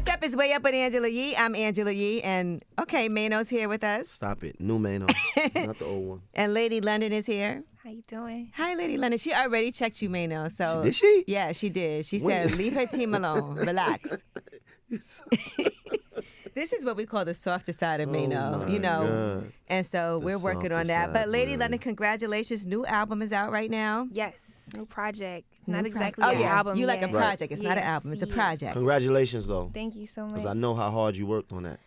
What's up? It's Way Up with Angela Yee. I'm Angela Yee, and okay, Mano's here with us. Stop it. New Mano, not the old one. And Lady London is here. How you doing? Hi, Lady London. She already checked you, Mano. So Did she? Yeah, she did. She said, leave her team alone. Relax. This is what we call the softer side of Mano, you know. God. And so we're working on that. But Lady London, congratulations. New album is out right now. Yes, new project. New Not exactly project. an album. You like a yet. project. It's not an album. It's a project. Congratulations, though. Thank you so much. Because I know how hard you worked on that.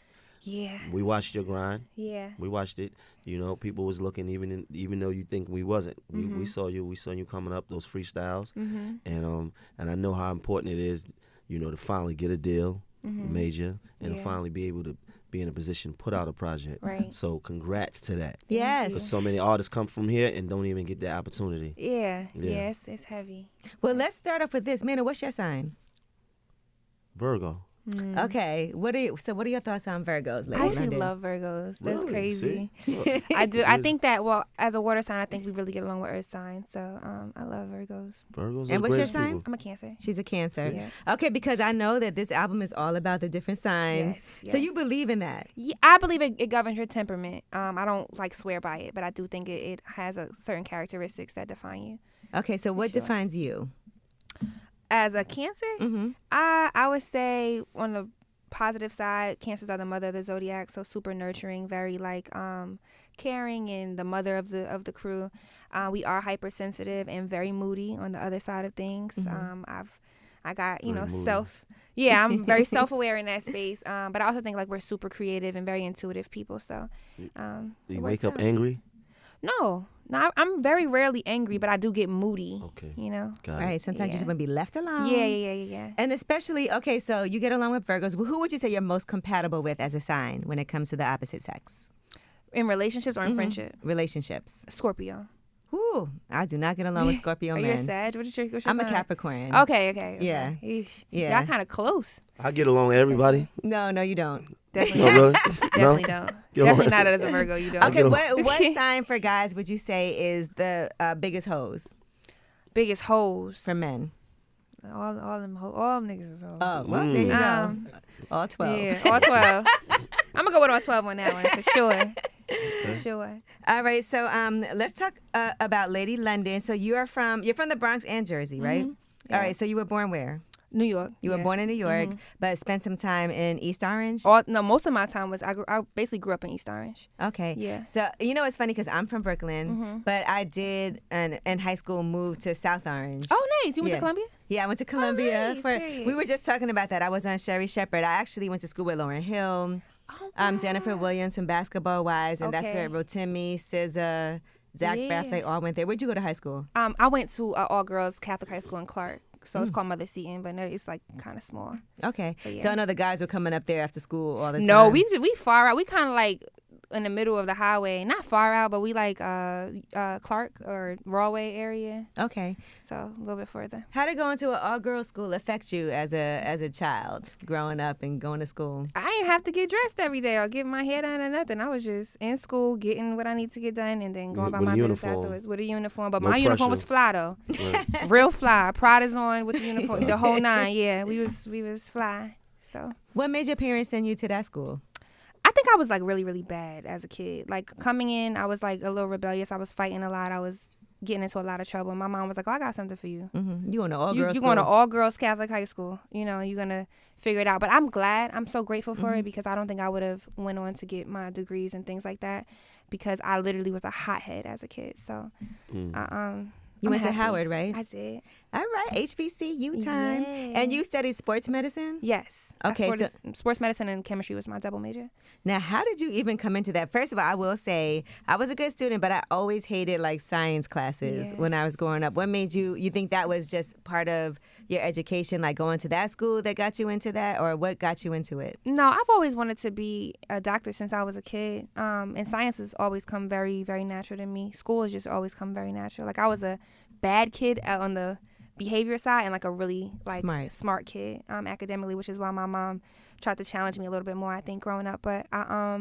Yeah. We watched your grind. Yeah. We watched it. You know, people was looking even though you think we wasn't. We saw you. We saw you coming up those freestyles. And I know how important it is, you know, to finally get a deal, major, and to finally be able to be in a position to put out a project. Right. So congrats to that. Yes. But so many artists come from here and don't even get the opportunity. Yeah. It's heavy. Well, let's start off with this. Mano, what's your sign? Virgo. Okay. What are your thoughts on Virgos, Lady I actually London? love Virgos. That's Really? crazy. See? I do. I think that, well, as a water sign, I think we really get along with earth signs. So I love Virgos. Virgos. And are what's your great sign? people. I'm a Cancer. She's a Cancer. Yeah. Okay, because I know that this album is all about the different signs. Yes, So yes. you believe in that? Yeah, I believe it governs your temperament. I don't like swear by it, but I do think it has a certain characteristics that define you. Okay, so what Sure. defines you? As a Cancer, Mm-hmm. I would say on the positive side, Cancers are the mother of the Zodiac, so super nurturing, very like caring, and the mother of the crew. We are hypersensitive and very moody on the other side of things. I got Very moody. I'm very self-aware in that space. But I also think like we're super creative and very intuitive people. So Do it you works wake up out. angry? No, I'm very rarely angry, but I do get moody. Okay. You know. Got All it. right, sometimes you just Yeah. want to be left alone. Yeah. And especially, okay, so you get along with Virgos. Well, who would you say you're most compatible with as a sign when it comes to the opposite sex? In relationships or in friendship, Relationships. Scorpio. Ooh, I do not get along with Scorpio Are you men. a Sag? What's your I'm a sign? Capricorn. Okay. Yeah. Eesh. Yeah. Y'all kind of close. I get along with everybody. No, you don't. Definitely, No, really? definitely No? don't. Get along. Definitely not as a Virgo. You don't. Okay, get what sign for guys would you say is the biggest hoes Biggest hoes. for men? All them niggas is hoes. Oh, well, there you go. All 12. Yeah, all 12. I'm gonna go with all 12 on that one for sure. For sure. All right, so let's talk about Lady London. So you're from the Bronx and Jersey, right? Yeah. All right, so you were born where? New York. You were born in New York, but spent some time in East Orange? Most of my time was I basically grew up in East Orange. Okay. Yeah. So, you know, it's funny because I'm from Brooklyn, but I did, in high school, move to South Orange. Oh, nice. You went Yeah. to Columbia? Yeah, I went to Columbia. nice. Great. We were just talking about that. I was on Sherry Shepherd. I actually went to school with Lauryn Hill, Jennifer Williams from Basketball Wives, and that's Okay. where Rotimi, SZA, Zach Yeah. Braff, they all went there. Where'd you go to high school? I went to all-girls Catholic high school in Clark. So it's called Mother Seton, but no, it's like kind of small. Okay. But yeah. So I know the guys were coming up there after school all the time. No, we far out. We kind of like in the middle of the highway. Not far out, but we like Clark or Rawway area. Okay. So a little bit further. How did going to an all-girls school affect you as a child growing up and going to school? I didn't have to get dressed every day or get my hair done or nothing. I was just in school getting what I need to get done and then going about With my a business uniform. afterwards with a uniform. But No my uniform was pressure. fly though. Real fly. Prada's on with the uniform. The whole nine. Yeah, we was fly. So What made your parents send you to that school? I think I was like really, really bad as a kid. Like coming in, I was like a little rebellious. I was fighting a lot. I was getting into a lot of trouble. My mom was like, "Oh, I got something for you. You going to all-girls You're school? going to all girls Catholic high school. You know, you're gonna figure it out." But I'm glad. I'm so grateful for it because I don't think I would have went on to get my degrees and things like that because I literally was a hothead as a kid. So, You I'm went to happy. Howard, right? I did. All right, HBCU time. Yeah. And you studied sports medicine? Yes. Okay, Sports medicine and chemistry was my double major. Now, how did you even come into that? First of all, I will say I was a good student, but I always hated like science classes Yeah. when I was growing up. What made you think that was just part of your education, like going to that school that got you into that, or what got you into it? No, I've always wanted to be a doctor since I was a kid. And science has always come very, very natural to me. School has just always come very natural. Like I was a bad kid on the behavior side and like a really like smart kid academically, which is why my mom tried to challenge me a little bit more, I think, growing up. But I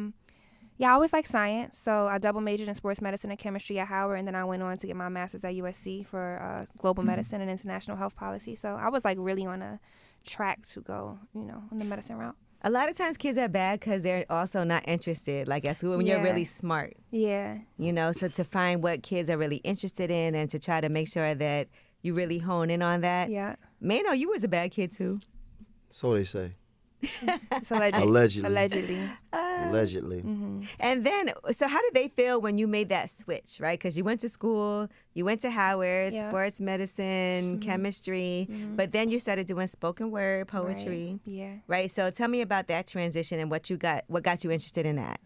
always liked science, so I double majored in sports medicine and chemistry at Howard, and then I went on to get my master's at USC for global medicine and international health policy. So I was like really on a track to go, in the medicine route. A lot of times kids are bad because they're also not interested, like at school, when you're really smart. Yeah. So to find what kids are really interested in and to try to make sure that you really hone in on that. Yeah. Mano, you was a bad kid too. So they say. It's allegedly. Allegedly. Mm-hmm. And then, so how did they feel when you made that switch, right? Because you went to school, you went to Howard, sports medicine, chemistry, but then you started doing spoken word, poetry. Right. Yeah. Right? So tell me about that transition and what got you interested in that.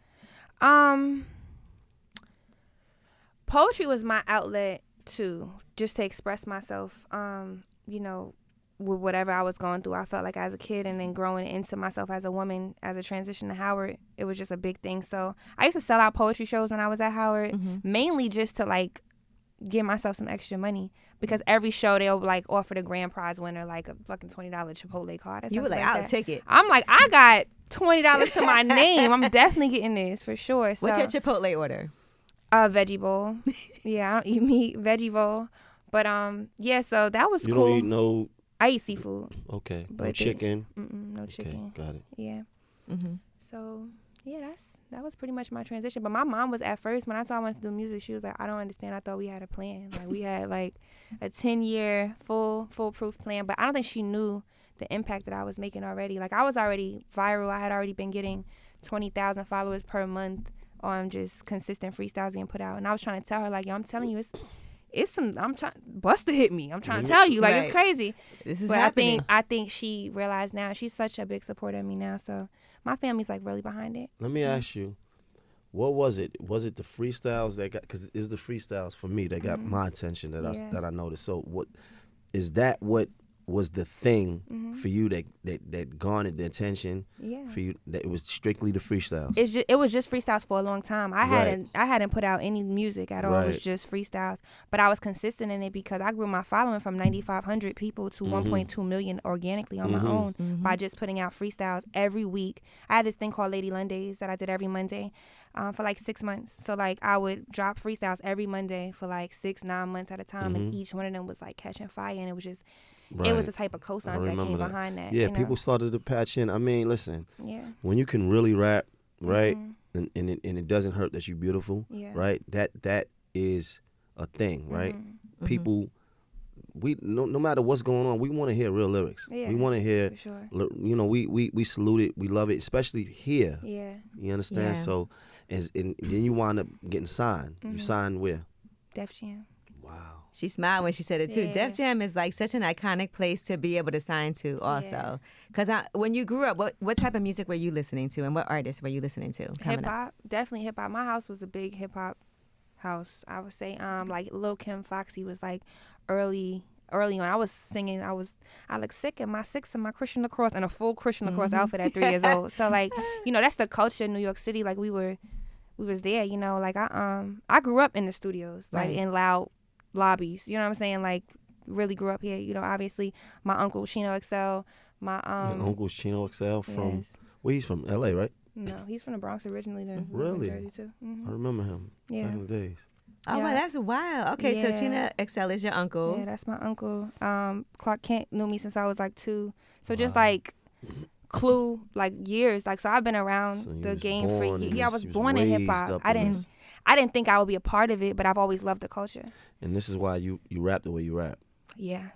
Poetry was my outlet too, just to express myself, with whatever I was going through. I felt like as a kid and then growing into myself as a woman, as a transition to Howard, it was just a big thing. So I used to sell out poetry shows when I was at Howard, mainly just to like give myself some extra money, because every show they'll like offer the grand prize winner like a fucking $20 Chipotle card. You were like, I'll take it. I'm like, I got $20 to my name. I'm definitely getting this for sure. So, what's your Chipotle order? Veggie bowl. Yeah, I don't eat meat. Veggie bowl. But so that was you cool. You don't eat no. I eat seafood. Okay. But no chicken. No chicken. Okay, got it. Yeah. So yeah, that was pretty much my transition. But my mom was, at first when I told her I wanted to do music, she was like, I don't understand. I thought we had a plan. Like we had like a 10-year foolproof plan. But I don't think she knew the impact that I was making already. Like I was already viral. I had already been getting 20,000 followers per month on just consistent freestyles being put out. And I was trying to tell her, like, yo, I'm telling you, it's some, I'm trying, Busta hit me. I'm trying to tell you, like, it's crazy. This is but happening. I think she realized now. She's such a big supporter of me now. So my family's like really behind it. Let me ask you, what was it? Was it the freestyles that got, because it was the freestyles for me that got my attention that I noticed. So what is that? What was the thing for you that garnered the attention for you, that it was strictly the freestyles? It was just freestyles for a long time. I hadn't put out any music at all. It was just freestyles. But I was consistent in it because I grew my following from 9,500 people to 1.2 million organically on my own by just putting out freestyles every week. I had this thing called Lady Lundays that I did every Monday for like 6 months. So like I would drop freestyles every Monday for like 6-9 months at a time, and each one of them was like catching fire, and it was just it was the type of cosigns that came behind that. Yeah, people started to patch in. I mean, listen, yeah, when you can really rap, right, and it doesn't hurt that you're beautiful, right, that is a thing, right? People, we no matter what's going on, we want to hear real lyrics. Yeah, we want to hear, for sure. We salute it, we love it, especially here. Yeah, you understand? Yeah. So, and then you wind up getting signed. You signed where? Def Jam. Wow. She smiled when she said it too. Yeah. Def Jam is like such an iconic place to be able to sign to also. Because when you grew up, what type of music were you listening to, and what artists were you listening to? Hip hop, definitely hip hop. My house was a big hip hop house. I would say like Lil Kim, Foxy was like early on. I was singing. I look sick in my Christian lacrosse and a full Christian lacrosse outfit at 3 years old. So like, that's the culture in New York City. Like we was there, like I grew up in the studios, like in loud lobbies, you know what I'm saying? Like really grew up here, obviously my uncle Chino XL, Your uncle's Chino XL from well, he's from LA, right? No, he's from the Bronx originally, then really? Jersey too. I remember him back in the days. Oh, wow, that's wild. Okay, so Chino XL is your uncle. Yeah, that's my uncle. Clark Kent knew me since I was like 2. So just like Clue, like years. Like, so I've been around the game for years. Yeah, I was born in hip hop. I didn't think I would be a part of it, but I've always loved the culture. And this is why you rap the way you rap. Yeah.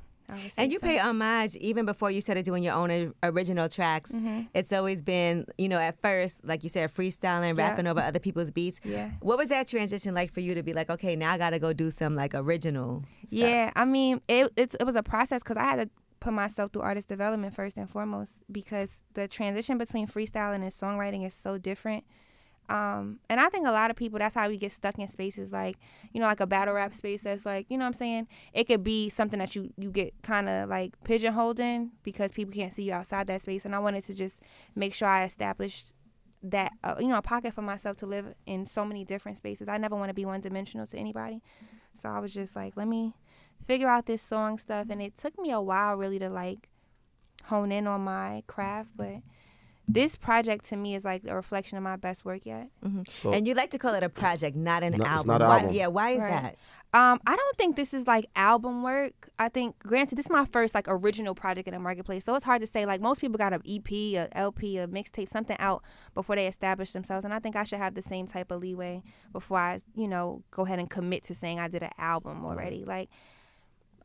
And you pay homage even before you started doing your own original tracks. It's always been, at first, like you said, freestyling, rapping over other people's beats. Yeah. What was that transition like for you to be like, okay, now I got to go do some like original stuff? Yeah, I mean, it was a process because I had to put myself through artist development first and foremost, because the transition between freestyling and songwriting is so different. And I think a lot of people, that's how we get stuck in spaces like, like a battle rap space that's like, what I'm saying? It could be something that you get kind of like pigeonholed in because people can't see you outside that space. And I wanted to just make sure I established that, a pocket for myself to live in so many different spaces. I never want to be one-dimensional to anybody. So I was just like, let me figure out this song stuff. And it took me a while really to like hone in on my craft, but this project to me is like a reflection of my best work yet. So, And you like to call it a project, not an album. It's not an Why, album. yeah, why is Right. that? I don't think this is like album work. I think, granted, this is my first like original project in the marketplace, so it's hard to say. Like most people got an EP, a LP, a mixtape, something out before they establish themselves, and I think I should have the same type of leeway before I, go ahead and commit to saying I did an album already. Like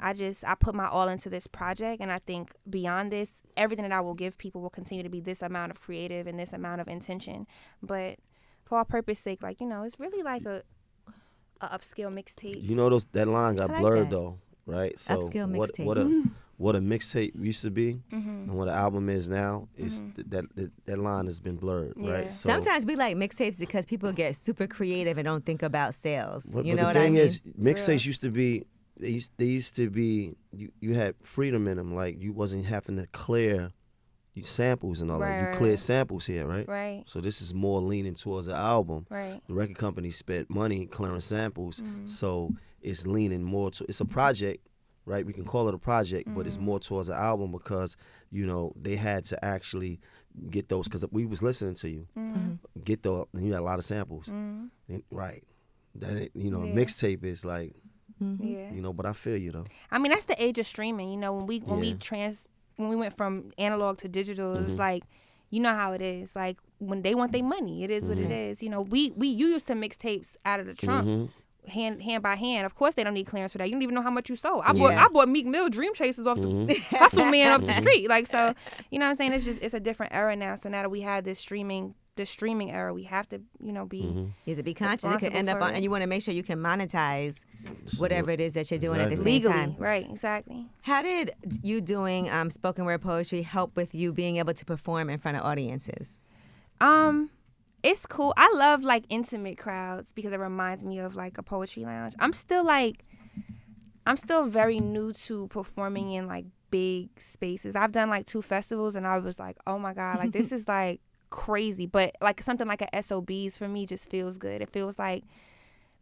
I put my all into this project, and I think beyond this, everything that I will give people will continue to be this amount of creative and this amount of intention. But for all purpose sake, like it's really like a upscale mixtape. That line got I like blurred that. though, right? So Upscale mixtape. what a mixtape used to be and what an album is now is that line has been blurred, Yeah. right? So, Sometimes we like mixtapes because people get super creative and don't think about sales. but You know the what I thing mean? is, mixtapes used to be they used to be you had freedom in them, like you wasn't having to clear samples and all that. Right. You cleared samples here, right? Right. So this is more leaning towards the album. Right. The record company spent money clearing samples, so it's leaning more to. It's a project, right? We can call it a project, but it's more towards an album because they had to actually get those because we was listening to you, get those. You had a lot of samples, and, right? That mixtape is like, Yeah. But I feel you though. I mean, that's the age of streaming. When we went from analog to digital, it's like, you know how it is. Like when they want their money, it is what it is. You used to mixtapes out of the trunk. Hand by hand. Of course, they don't need clearance for that. You don't even know how much you sold. I bought Meek Mill Dream Chasers off the Hustle Man up the street. Like so, you know what I'm saying? It's a different era now. So now that we have this streaming era, we have to be. You have to be conscious. It could responsible end up for on, it. and you want to make sure you can monetize whatever it is that you're doing at the same Legally, time. right? Exactly. How did you doing spoken word poetry help with you being able to perform in front of audiences? It's cool. I love like intimate crowds because it reminds me of like a poetry lounge. I'm still very new to performing in like big spaces. I've done like 2 festivals and I was like, oh my God, like this is like crazy. But like something like a SOBs for me just feels good. It feels like,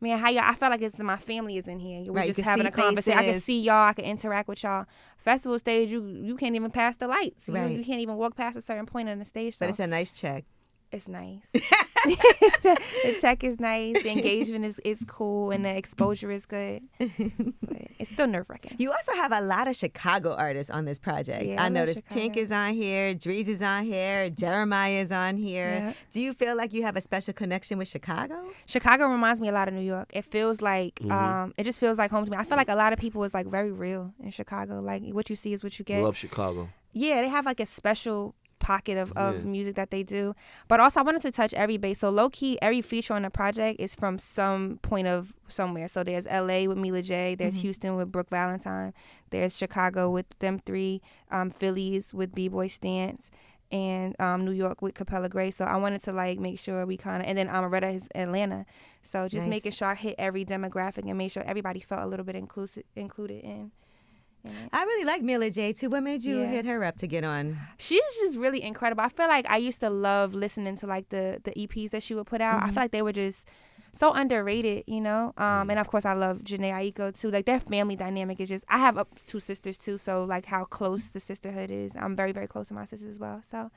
man, I felt like my family is in here. We're Right, you just can having see a conversation. I can faces. see y'all. I can interact with y'all. Festival stage, you can't even pass the lights. Right. You can't even walk past a certain point on the stage. So But it's a nice check. it's nice. The check is nice. The engagement is cool, and the exposure is good. But it's still nerve-wracking. You also have a lot of Chicago artists on this project. Yeah, I I love noticed Chicago. Tink is on here, Dreezy is on here, Jeremiah is on here. Yeah. Do you feel like you have a special connection with Chicago? Chicago reminds me a lot of New York. It feels like it just feels like home to me. I feel like a lot of people is like very real in Chicago. Like what you see is what you get. Love Chicago. Yeah, they have like a special pocket of music that they do. But also I wanted to touch every base. So low key, every feature on the project is from some point of somewhere. So there's LA with Mila J, there's Houston with Brooke Valentine, there's Chicago with them 3, Phillies with B-Boy Stance, and New York with Capella Gray. So I wanted to like make sure we kind of, and then Amaretta is Atlanta. So just Nice. making sure I hit every demographic and make sure everybody felt a little bit included in it. I really like Mila J too. What made you Yeah. hit her up to get on? She's just really incredible. I feel like I used to love listening to like the EPs that she would put out. I feel like they were just so underrated, And of course I love Janae Aiko too. Like their family dynamic is just, I have 2 sisters too, so like how close the sisterhood is. I'm very, very close to my sisters as well. So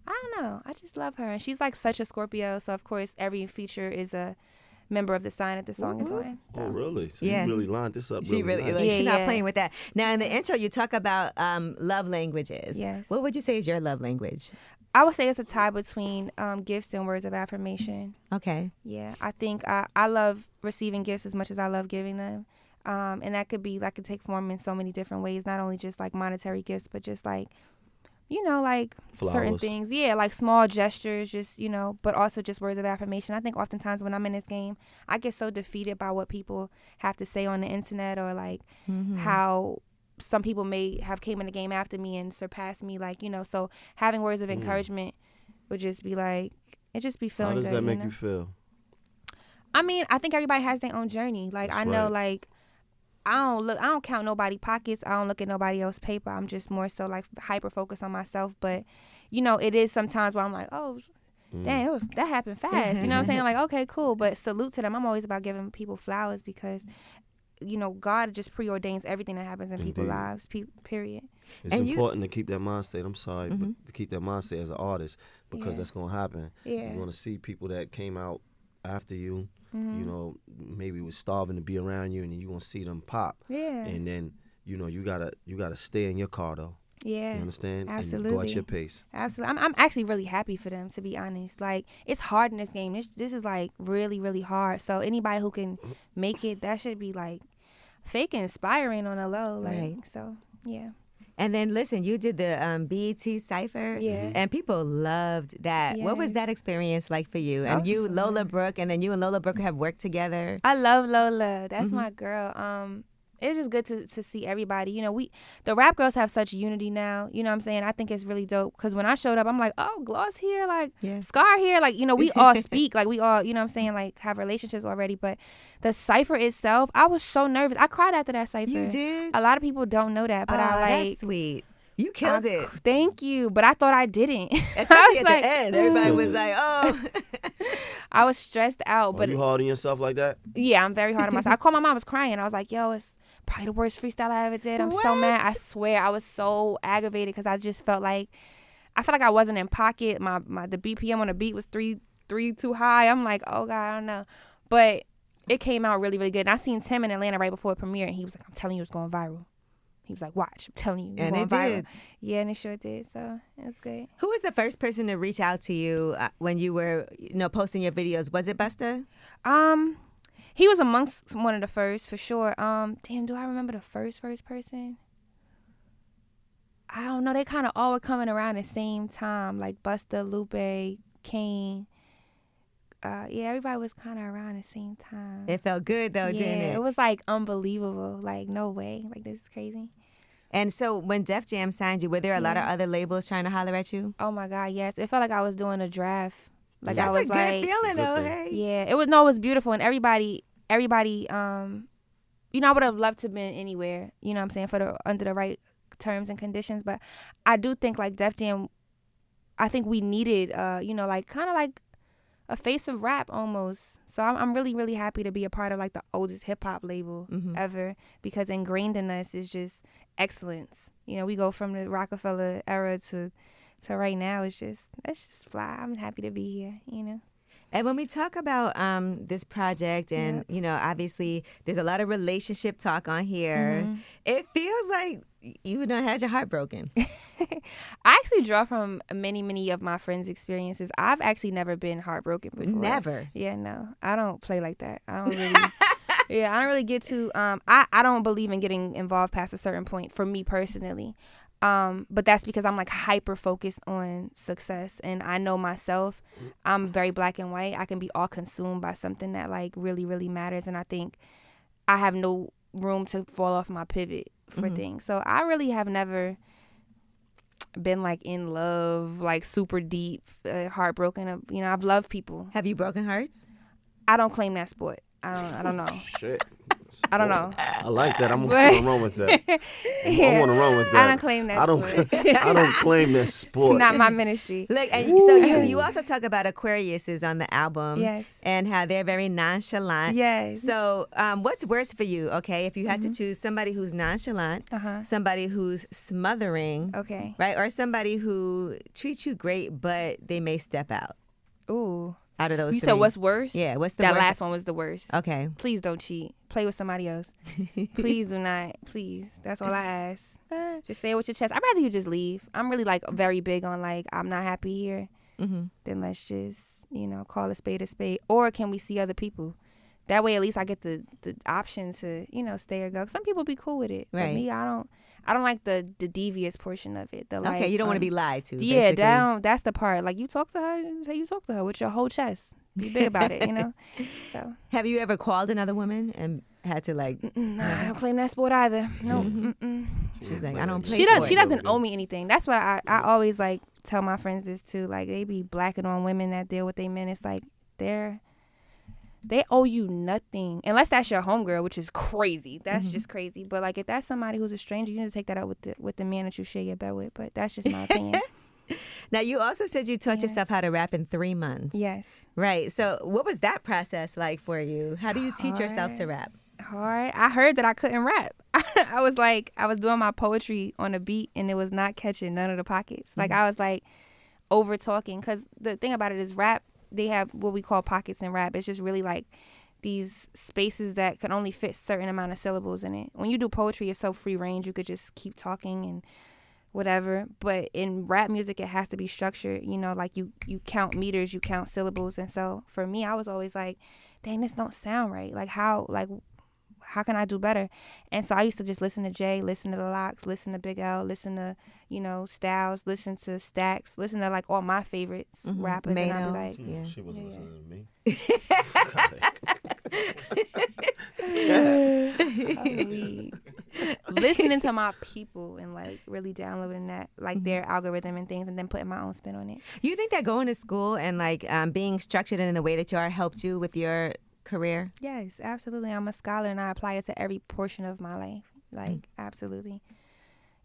I don't know. I just love her. And she's like such a Scorpio, so of course every feature is a member of the sign that the song is on. So. Oh, really? So Yeah. you really lined this up. She really, nice. like, Yeah, she's not yeah. playing with that. Now in the intro, you talk about love languages. Yes. What would you say is your love language? I would say it's a tie between gifts and words of affirmation. Okay. Yeah, I think I love receiving gifts as much as I love giving them. And that could take form in so many different ways, not only just like monetary gifts, but just like, like certain Flowers. things. Yeah, like small gestures, just, but also just words of affirmation. I think oftentimes when I'm in this game, I get so defeated by what people have to say on the internet or like how some people may have came in the game after me and surpassed me. Like, so having words of encouragement would just be like, it just be feeling How good. does that make know? you feel? I mean, I think everybody has their own journey. Like, That's I know, right. like, I don't count nobody pockets. I don't look at nobody else's paper. I'm just more so like hyper focused on myself. But, it is sometimes where I'm like, oh, dang, that happened fast. You know what I'm saying? Like, okay, cool. But salute to them. I'm always about giving people flowers because God just preordains everything that happens in people's lives, period. It's important to keep that mind state. I'm sorry, but to keep that mind state as an artist, because that's going to happen. Yeah. You're going to see people that came out after you, maybe was starving to be around you, and then you're going to see them pop. Yeah. And then, you gotta stay in your car, though. Yeah. You understand? Absolutely. And go at your pace. Absolutely. I'm actually really happy for them, to be honest. Like, it's hard in this game. This is, like, really, really hard. So anybody who can make it, that should be, like, fake inspiring on a low. Like, right. So, yeah. And then, listen, you did the BET Cypher, and people loved that. Yes. What was that experience like for you? And you, Lola Brooke, and then you and Lola Brooke have worked together. I love Lola. That's my girl. It's just good to see everybody. The rap girls have such unity now. You know what I'm saying? I think it's really dope. Because when I showed up, I'm like, oh, Gloss here, like, Scar here. Like, we all speak. Like, we all, you know what I'm saying, like, have relationships already. But the Cypher itself, I was so nervous. I cried after that Cypher. You did? A lot of people don't know that. But that's sweet. You killed it. Thank you. But I thought I didn't. Especially at the end. Everybody was like, oh. I was stressed out. But you hard on yourself like that? Yeah, I'm very hard on myself. I called my mom, I was crying. I was like, yo, it's probably the worst freestyle I ever did. I'm so mad. I swear, I was so aggravated because I just felt like I wasn't in pocket. The BPM on the beat was three too high. I'm like, oh God, I don't know. But it came out really, really good. And I seen Tim in Atlanta right before it premiered, and he was like, I'm telling you, it's going viral. He was like, watch, I'm telling you, and it did. Yeah, and it sure did. So it was good. Who was the first person to reach out to you when you were, posting your videos? Was it Busta? He was amongst one of the first, for sure. Damn, do I remember the first person? I don't know. They kind of all were coming around the same time, like Busta, Lupe, Kane. Everybody was kind of around the same time. It felt good, though, didn't it? It was, like, unbelievable. Like, no way. Like, this is crazy. And so when Def Jam signed you, were there a lot of other labels trying to holler at you? Oh, my God, yes. It felt like I was doing a draft. Like, That's I was a good feeling, though, hey? Yeah, it was beautiful. And everybody, I would have loved to have been anywhere, you know what I'm saying, under the right terms and conditions. But I do think, like, Def Jam, I think we needed, like, kind of like a face of rap almost. So I'm really, really happy to be a part of, like, the oldest hip-hop label ever, because ingrained in us is just excellence. We go from the Rockefeller era to right now. It's just fly. I'm happy to be here, And when we talk about this project and, obviously there's a lot of relationship talk on here, it feels like you had your heart broken. I actually draw from many, many of my friends' experiences. I've actually never been heartbroken before. Never? Yeah, no. I don't play like that. I don't really... I don't really get to... I don't believe in getting involved past a certain point, for me personally. But that's because I'm, like, hyper focused on success, and I know myself. I'm very black and white. I can be all consumed by something that, like, really, really matters, and I think I have no room to fall off my pivot for things. So I really have never been, like, in love, like, super deep, heartbroken. I've loved people. Have you broken hearts? I don't claim that sport. I don't know. Shit. I don't know. I like that. I'm going to run with that. I want to run with that. I don't claim that sport. I don't claim that sport. It's not my ministry. Look, and so you also talk about Aquariuses on the album. Yes. And how they're very nonchalant. Yes. So what's worse for you, okay, if you had to choose somebody who's nonchalant, somebody who's smothering, okay, right, or somebody who treats you great but they may step out? Ooh. Out of those You three. said what's worse? Yeah, what's the that worst? That last one was the worst. Okay. Please don't cheat. Play with somebody else. Please do not. Please. That's all I ask. Just say it with your chest. I'd rather you just leave. I'm really, like, very big on, like, I'm not happy here. Then let's just, call a spade a spade. Or can we see other people? That way, at least I get the option to, stay or go. Some people be cool with it. Right. But me, I don't like the devious portion of it. Okay, you don't want to be lied to. Yeah, basically. that's the part. Like, you talk to her, say you talk to her with your whole chest. Be big about it, So. Have you ever called another woman and had to, like... I don't claim that sport either. No. She's like, I don't play sports. She doesn't owe me anything. That's what I always, like, tell my friends this too. Like, they be blacking on women that deal with their men. It's like, they owe you nothing. Unless that's your homegirl, which is crazy. That's just crazy. But, like, if that's somebody who's a stranger, you need to take that out with the man that you share your bed with. But that's just my opinion. Now, you also said you taught yourself how to rap in 3 months. Yes. Right. So what was that process like for you? How do you teach yourself to rap? hard. I heard that I couldn't rap. I was doing my poetry on a beat and it was not catching none of the pockets. Like I was like over talking, because the thing about it is rap, they have what we call pockets in rap. It's just really like these spaces that can only fit certain amount of syllables in it. When you do poetry, it's so free range. You could just keep talking and whatever. But in rap music, it has to be structured. You know, like you count meters, you count syllables. And so for me, I was always like, dang, this don't sound right. Like how can I do better? And so I used to just listen to Jay, listen to The Lox, listen to Big L, listen to, Styles, listen to Stacks, listen to like all my favorites rappers. Mano. And I'd be like, She wasn't listening to me. listening to my people and like really downloading that, like their algorithm and things, and then putting my own spin on it. You think that going to school and like being structured in the way that you are helped you with your career? Yes, absolutely. I'm a scholar and I apply it to every portion of my life. Like, absolutely.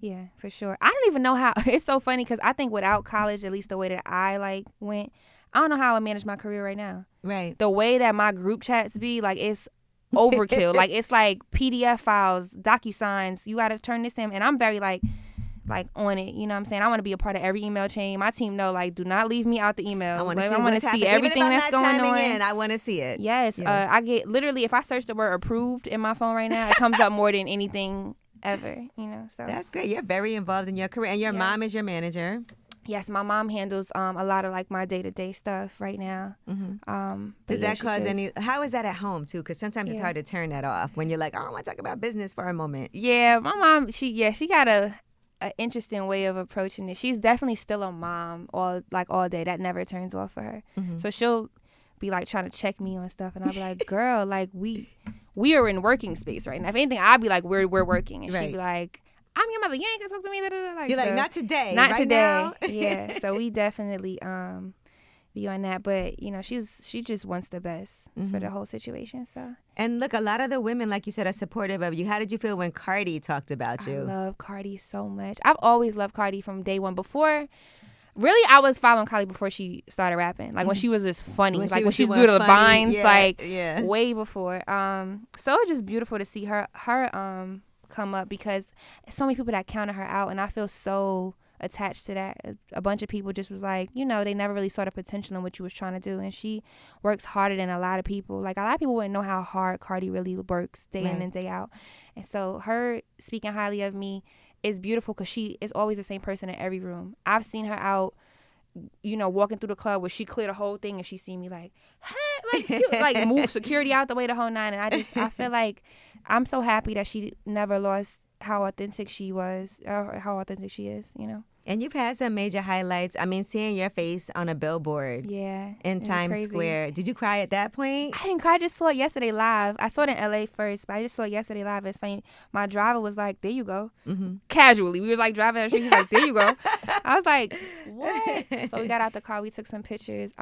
Yeah, for sure. I don't even know how. It's so funny because I think without college, at least the way that I like went, I don't know how I manage my career right now. Right. The way that my group chats be, like, it's overkill. Like, it's like PDF files, DocuSigns. You got to turn this in. And I'm very like on it, you know what I'm saying? I want to be a part of every email chain. My team know, like, do not leave me out the email. I want to like, see everything that's going on. I want to see it. Yes, yeah. I get literally, if I search the word approved in my phone right now, it comes up more than anything ever. So that's great. You're very involved in your career, and your mom is your manager. Yes, my mom handles a lot of like my day-to-day stuff right now. Does that cause any? How is that at home too? Because sometimes it's hard to turn that off when you're like, oh, I want to talk about business for a moment. Yeah, my mom, she got a interesting way of approaching it. She's definitely still a mom all day. That never turns off for her. So she'll be like trying to check me on stuff, and I'll be like, girl, like we are in working space right now. If anything, I'll be like, we're working, and she'd be like, I'm your mother. You ain't gonna talk to me. Like, you're like, not today. Not right today. Now? Yeah. So we definitely be on that, but she just wants the best for the whole situation. So. And look, a lot of the women, like you said, are supportive of you. How did you feel when Cardi talked about you? I love Cardi so much. I've always loved Cardi from day one. Really, I was following Cardi before she stared rapping. Like when she was just funny, when she was doing the vines, way before. So it's just beautiful to see her come up, because so many people that counted her out, and I feel so attached to that. A bunch of people just was like, they never really saw the potential in what you was trying to do, and she works harder than a lot of people. Like, a lot of people wouldn't know how hard Cardi really works day in and day out. And so her speaking highly of me is beautiful, because she is always the same person in every room. I've seen her out, walking through the club where she cleared the whole thing, and she seen me like, hey, like move security out the way the whole nine. And I feel like I'm so happy that she never lost how authentic she was, or how authentic she is, And you've had some major highlights. I mean, seeing your face on a billboard in Times Square. Did you cry at that point? I didn't cry. I just saw it yesterday live. I saw it in L.A. first, but I just saw it yesterday live. It's funny. My driver was like, there you go. Casually. We were like driving down the street. He was like, there you go. I was like, what? So we got out the car. We took some pictures.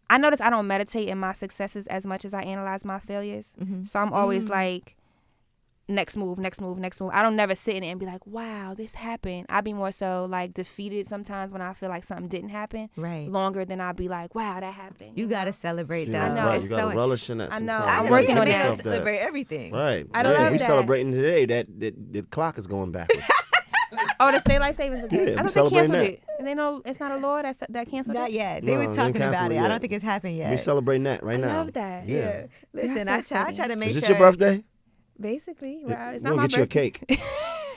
I noticed I don't meditate in my successes as much as I analyze my failures. So I'm always like, next move. I don't never sit in it and be like, wow, this happened. I be more so like defeated sometimes when I feel like something didn't happen. Right. Longer than I'll be like, wow, that happened. You got to celebrate that. I know. Right. You got to relish in that sometimes. I know. I'm working on that. Celebrate everything. Right. I love we that. celebrating today that the clock is going backwards. Oh, the daylight savings again. Yeah, I thought they canceled it. And they know it's not a law that canceled it? Not yet. They was talking about it. I don't think it's happened yet. We celebrating that right now. I love that. Yeah. Listen, I try to make sure. Is it your birthday? Basically. Well, it's We'll not my get you a birthday. cake.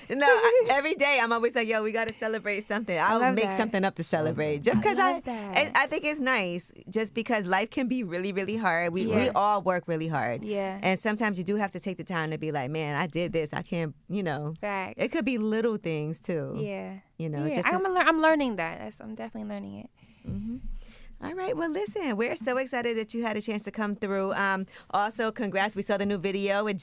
No, every day I'm always like, yo, we got to celebrate something. I'll make something up to celebrate. Just because I think it's nice, just because life can be really, really hard. We all work really hard. Yeah. And sometimes you do have to take the time to be like, man, I did this. I can't, Facts. It could be little things too. Yeah. Just I'm learning that. I'm definitely learning it. All right. Well, listen, we're so excited that you had a chance to come through. Also, congrats. We saw the new video with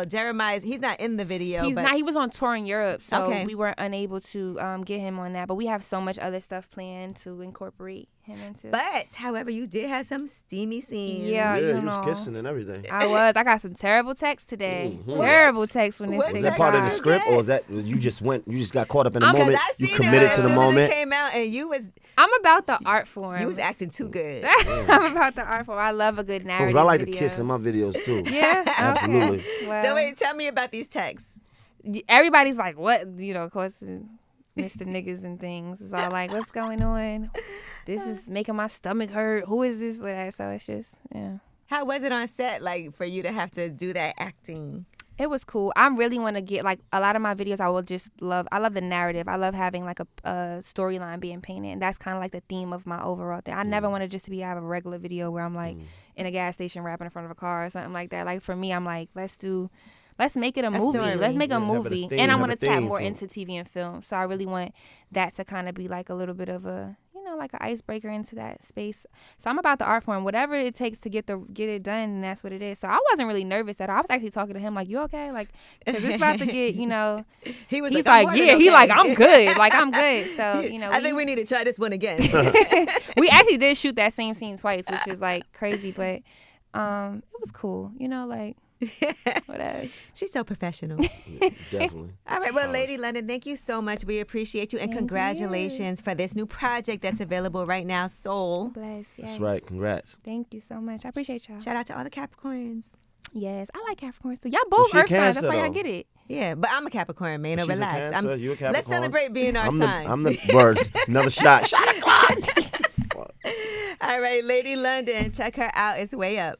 Jeremiah's. He's not in the video. He's not. He was on tour in Europe, so we were unable to get him on that. But we have so much other stuff planned to incorporate him. him into. But, however, you did have some steamy scenes. Yeah, he you was know. kissing and everything. I got some terrible texts today. Mhm. Terrible texts when this What thing Was that text part of did the you script, get? or is that you just got caught up in the Because moment? I You seen committed it to the as moment. soon as it came out, and you was about the art form. you was acting too good. I'm about the art form. I love a good narrative. Because I like video. to kiss in my videos too. Yeah, Absolutely. Okay. Well, So wait, tell me about these texts. everybody's like, what? You know, of course, Mr. Niggas and things. It's all like, what's going on? This is making my stomach hurt. Who is this? Like, so it's just, yeah. How was it on set, like, for you to have to do that acting? It was cool. I really want to get, like, a lot of my videos, I love the narrative. I love having, like, a storyline being painted. And that's kind of like the theme of my overall thing. I never wanted just to have a regular video where I'm, like, in a gas station rapping in front of a car or something like that. Like, for me, I'm like, let's make it a movie. story. Let's make a movie. And I want to tap more to it. into TV and film. So I really want that to kind of be like a little bit of a, you know, like an icebreaker into that space. So I'm about the art form. Whatever it takes to get it done, and that's what it is. So I wasn't really nervous at all. I was actually talking to him like, you okay? Like, because it's about to get, you know. He's like, like, yeah. He like, I'm good. Like, I'm good. So, you know. I think we need to try this one again. We actually did shoot that same scene twice, which was like crazy, but it was cool. You know, like. What else? She's so professional. Definitely. All right, well, Lady London, thank you so much. We appreciate you, and congratulations for this new project that's available right now, Soul. Bless, yes. That's right. Congrats. Thank you so much. I appreciate y'all. Shout out to all the Capricorns. Yes, I like Capricorns too. Y'all both she a Earth signs. Cancer, That's why y'all though. get it. Yeah, but I'm a Capricorn, man. No, She's a relax. Cancer, you a Capricorn? Let's celebrate being our sign. I'm the bird. Another shot. Shot o'clock. All right, Lady London, check her out. It's way up.